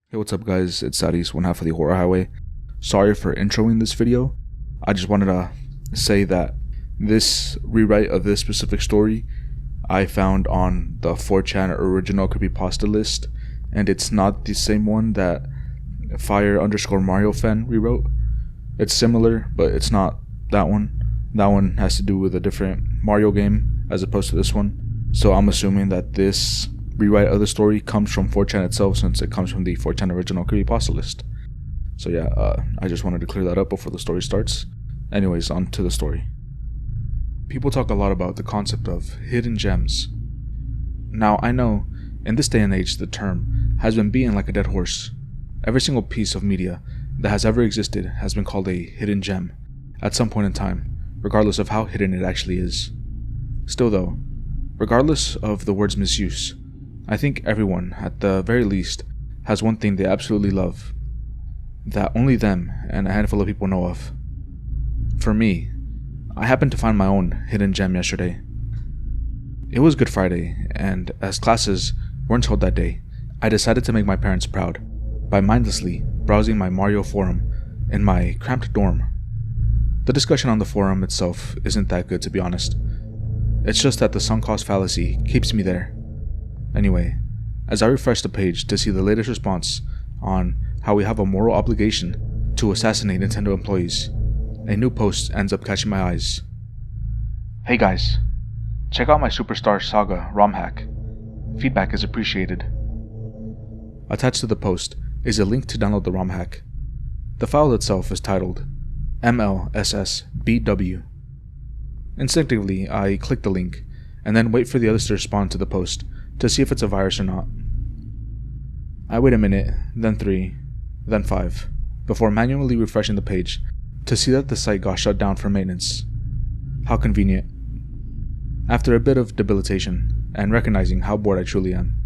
Hey, what's up guys, it's Sadis, one half of the Horror Highway. Sorry for introing this video. I just wanted to say that this rewrite of this specific story I found on the 4chan original Creepypasta list, and it's not the same one that Fire_Mario_fan rewrote. It's similar, but it's not that one. That one has to do with a different Mario game as opposed to this one. So I'm assuming that this rewrite of the story comes from 4chan itself, since it comes from the 4chan original Creepypasta list. So yeah, I just wanted to clear that up before the story starts. Anyways, on to the story. People talk a lot about the concept of hidden gems. Now, I know, in this day and age, the term has been beaten like a dead horse. Every single piece of media that has ever existed has been called a hidden gem at some point in time, regardless of how hidden it actually is. Still though, regardless of the word's misuse, I think everyone, at the very least, has one thing they absolutely love, that only them and a handful of people know of. For me, I happened to find my own hidden gem yesterday. It was Good Friday, and as classes weren't held that day, I decided to make my parents proud by mindlessly browsing my Mario forum in my cramped dorm. The discussion on the forum itself isn't that good, to be honest. It's just that the sunk cost fallacy keeps me there. Anyway, as I refresh the page to see the latest response on how we have a moral obligation to assassinate Nintendo employees, a new post ends up catching my eyes. Hey guys, check out my Superstar Saga ROM hack. Feedback is appreciated. Attached to the post is a link to download the ROM hack. The file itself is titled MLSSBW. Instinctively, I click the link and then wait for the others to respond to the post to see if it's a virus or not. I wait a minute, then 3, then 5, before manually refreshing the page to see that the site got shut down for maintenance. How convenient. After a bit of debilitation, and recognizing how bored I truly am,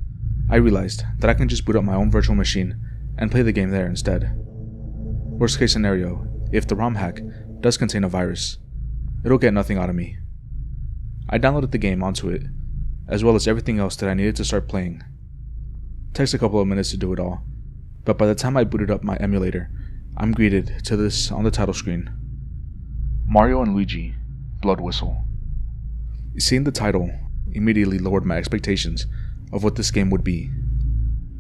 I realized that I can just boot up my own virtual machine and play the game there instead. Worst case scenario, if the ROM hack does contain a virus, it'll get nothing out of me. I downloaded the game onto it, as well as everything else that I needed to start playing. Takes a couple of minutes to do it all, but by the time I booted up my emulator, I'm greeted to this on the title screen: Mario and Luigi, Blood Whistle. Seeing the title immediately lowered my expectations of what this game would be.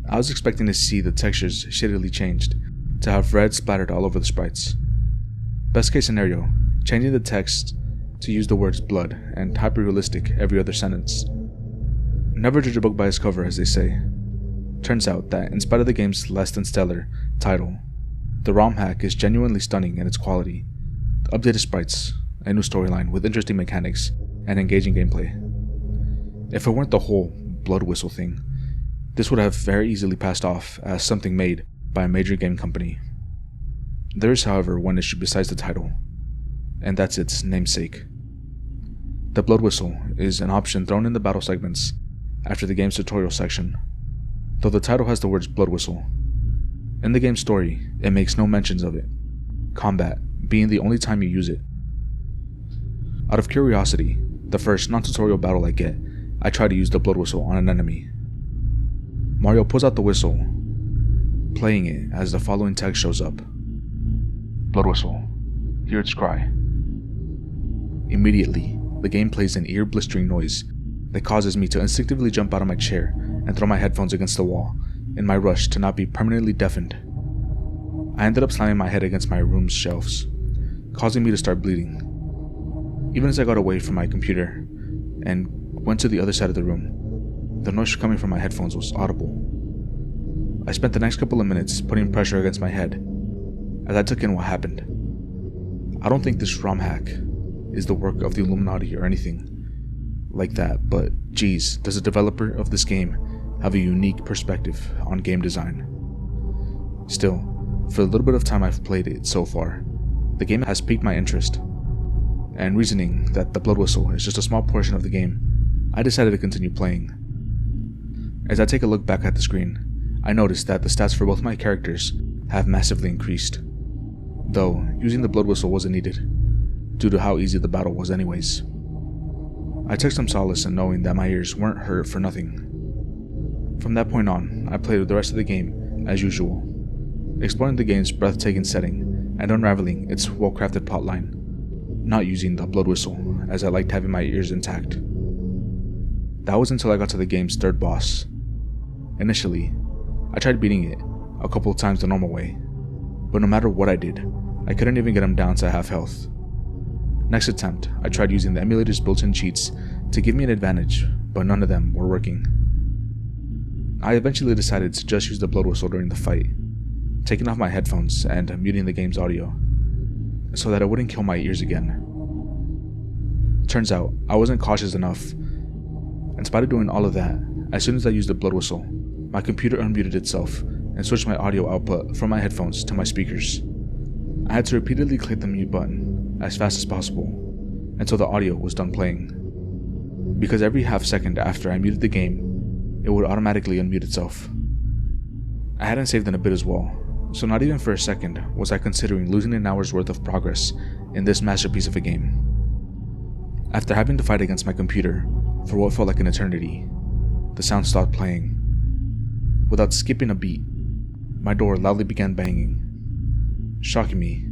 I was expecting to see the textures shadily changed, to have red splattered all over the sprites. Best case scenario, changing the text to use the words blood and hyper-realistic every other sentence. Never judge a book by its cover, as they say. Turns out that in spite of the game's less than stellar title, the ROM hack is genuinely stunning in its quality. Updated sprites, a new storyline with interesting mechanics, and engaging gameplay. If it weren't the whole blood whistle thing, this would have very easily passed off as something made by a major game company. There is, however, one issue besides the title, and that's its namesake. The blood whistle is an option thrown in the battle segments after the game's tutorial section, though the title has the words blood whistle. In the game's story, it makes no mentions of it, combat being the only time you use it. Out of curiosity, the first non-tutorial battle I get, I try to use the blood whistle on an enemy. Mario pulls out the whistle, playing it as the following text shows up: Blood whistle, hear its cry. Immediately, the game plays an ear-blistering noise that causes me to instinctively jump out of my chair and throw my headphones against the wall in my rush to not be permanently deafened. I ended up slamming my head against my room's shelves, causing me to start bleeding. Even as I got away from my computer and went to the other side of the room, the noise coming from my headphones was audible. I spent the next couple of minutes putting pressure against my head as I took in what happened. I don't think this ROM hack is the work of the Illuminati or anything like that, but geez, does the developer of this game have a unique perspective on game design. Still, for the little bit of time I've played it so far, the game has piqued my interest, and reasoning that the blood whistle is just a small portion of the game, I decided to continue playing. As I take a look back at the screen, I noticed that the stats for both my characters have massively increased, though using the blood whistle wasn't needed, due to how easy the battle was anyways. I took some solace in knowing that my ears weren't hurt for nothing. From that point on, I played the rest of the game as usual, exploring the game's breathtaking setting and unraveling its well-crafted plotline, not using the blood whistle as I liked having my ears intact. That was until I got to the game's third boss. Initially, I tried beating it a couple of times the normal way, but no matter what I did, I couldn't even get him down to half health. Next attempt, I tried using the emulator's built-in cheats to give me an advantage, but none of them were working. I eventually decided to just use the blood whistle during the fight, taking off my headphones and muting the game's audio, so that it wouldn't kill my ears again. Turns out, I wasn't cautious enough. In spite of doing all of that, as soon as I used the blood whistle, my computer unmuted itself and switched my audio output from my headphones to my speakers. I had to repeatedly click the mute button as fast as possible until the audio was done playing, because every half second after I muted the game, it would automatically unmute itself. I hadn't saved in a bit as well, so not even for a second was I considering losing an hour's worth of progress in this masterpiece of a game. After having to fight against my computer for what felt like an eternity, the sound stopped playing. Without skipping a beat, my door loudly began banging. Shocking me,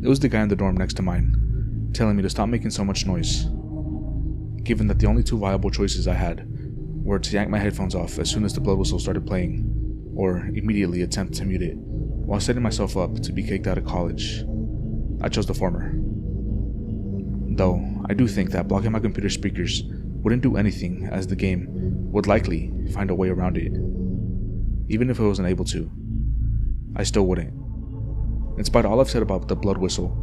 it was the guy in the dorm next to mine, telling me to stop making so much noise, given that the only two viable choices I had were to yank my headphones off as soon as the blood whistle started playing, or immediately attempt to mute it while setting myself up to be kicked out of college. I chose the former. Though, I do think that blocking my computer speakers wouldn't do anything, as the game would likely find a way around it. Even if it wasn't able to, I still wouldn't. In spite of all I've said about the blood whistle,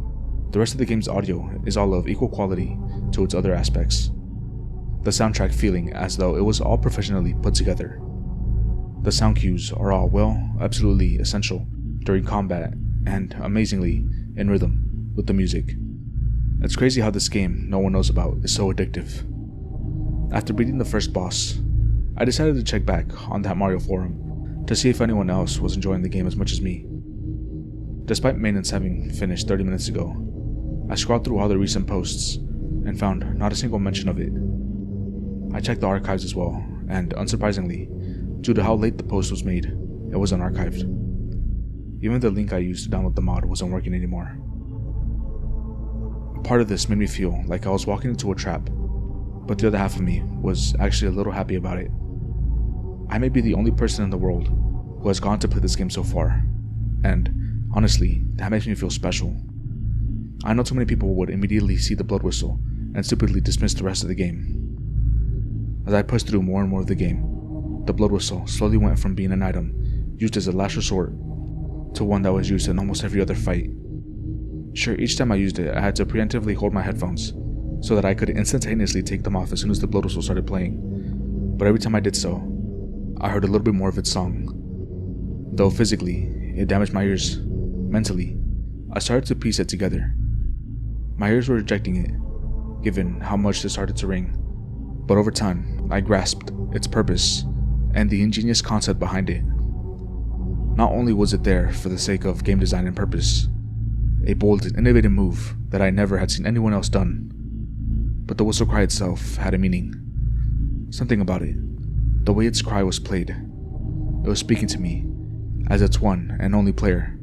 the rest of the game's audio is all of equal quality to its other aspects, the soundtrack feeling as though it was all professionally put together. The sound cues are all, well, absolutely essential during combat, and amazingly in rhythm with the music. It's crazy how this game no one knows about is so addictive. After beating the first boss, I decided to check back on that Mario forum to see if anyone else was enjoying the game as much as me. Despite maintenance having finished 30 minutes ago, I scrolled through all the recent posts and found not a single mention of it. I checked the archives as well, and unsurprisingly, due to how late the post was made, it wasn't archived. Even the link I used to download the mod wasn't working anymore. Part of this made me feel like I was walking into a trap, but the other half of me was actually a little happy about it. I may be the only person in the world who has gone to play this game so far, and honestly, that makes me feel special. I know too many people would immediately see the blood whistle and stupidly dismiss the rest of the game. As I pushed through more and more of the game, the blood whistle slowly went from being an item used as a last resort to one that was used in almost every other fight. Sure, each time I used it, I had to preemptively hold my headphones so that I could instantaneously take them off as soon as the blood whistle started playing, but every time I did so, I heard a little bit more of its song. Though physically, it damaged my ears, mentally, I started to piece it together. My ears were rejecting it, given how much it started to ring, but over time, I grasped its purpose and the ingenious concept behind it. Not only was it there for the sake of game design and purpose, a bold and innovative move that I never had seen anyone else done, but the whistle cry itself had a meaning. Something about it, the way its cry was played, it was speaking to me as its one and only player.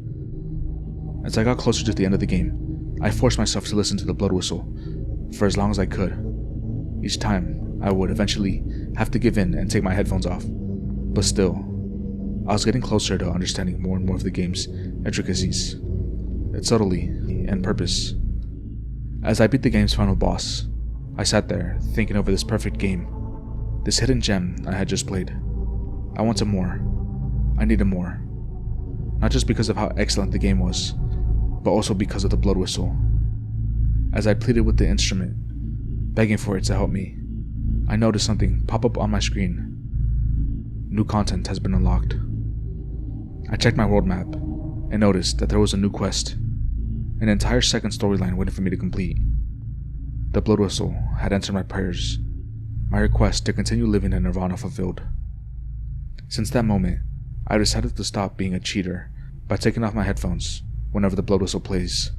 As I got closer to the end of the game, I forced myself to listen to the blood whistle for as long as I could. Each time, I would eventually have to give in and take my headphones off, but still, I was getting closer to understanding more and more of the game's intricacies, its subtlety and purpose. As I beat the game's final boss, I sat there thinking over this perfect game, this hidden gem I had just played. I wanted more. I needed more. Not just because of how excellent the game was, but also because of the blood whistle. As I pleaded with the instrument, begging for it to help me, I noticed something pop up on my screen. New content has been unlocked. I checked my world map and noticed that there was a new quest, an entire second storyline waiting for me to complete. The blood whistle had answered my prayers, my request to continue living in Nirvana fulfilled. Since that moment, I decided to stop being a cheater by taking off my headphones whenever the blood whistle plays.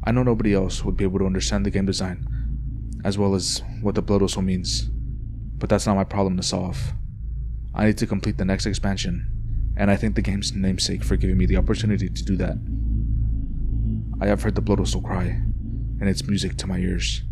I know nobody else would be able to understand the game design as well as what the blood whistle means, but that's not my problem to solve. I need to complete the next expansion and I thank the game's namesake for giving me the opportunity to do that. I have heard the blood whistle cry, and it's music to my ears.